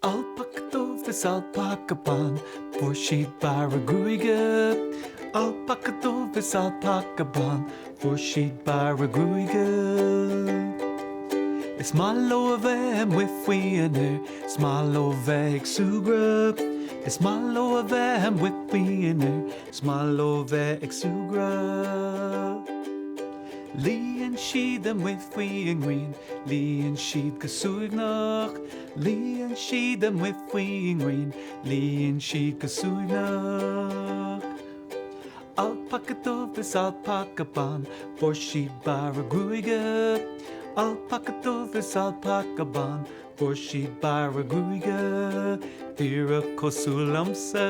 Alpaca vis alpaca ban, for she'd baragruiga. Alpaca vis alpaca ban, for she'd baragruiga. It's malo ave mwifwiener, it's malo ave exugra. It's malo ave mwifwiener, it's malo ave exugra. Lee and she them with we and green, Lee and she kasuignach, Lee and she them with we and green, Lee and she kasuignach. Alpaca vis alpaca ban, for she baragruiga. Alpaca vis alpaca ban, for she baragruiga. Vira kosulamsa.